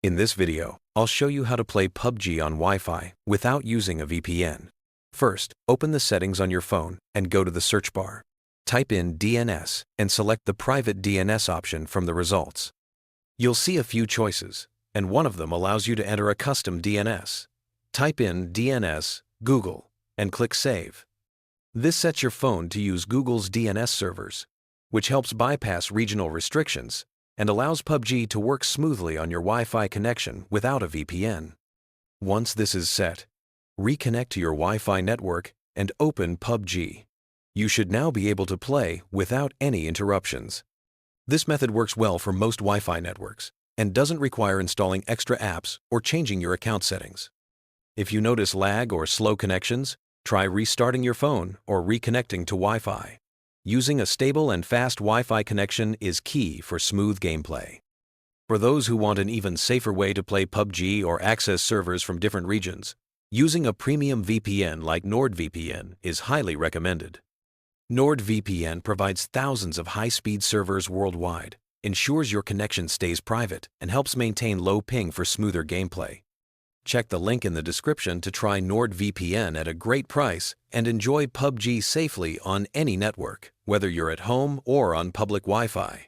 In this video, I'll show you how to play PUBG on Wi-Fi without using a VPN. First, open the settings on your phone and go to the search bar. Type in DNS and select the private DNS option from the results. You'll see a few choices, and one of them allows you to enter a custom DNS. Type in DNS Google and click Save. This sets your phone to use Google's DNS servers, which helps bypass regional restrictions and allows PUBG to work smoothly on your Wi-Fi connection without a VPN. Once this is set, reconnect to your Wi-Fi network and open PUBG. You should now be able to play without any interruptions. This method works well for most Wi-Fi networks and doesn't require installing extra apps or changing your account settings. If you notice lag or slow connections, try restarting your phone or reconnecting to Wi-Fi. Using a stable and fast Wi-Fi connection is key for smooth gameplay. For those who want an even safer way to play PUBG or access servers from different regions, using a premium VPN like NordVPN is highly recommended. NordVPN provides thousands of high-speed servers worldwide, ensures your connection stays private, and helps maintain low ping for smoother gameplay. Check the link in the description to try NordVPN at a great price and enjoy PUBG safely on any network, whether you're at home or on public Wi-Fi.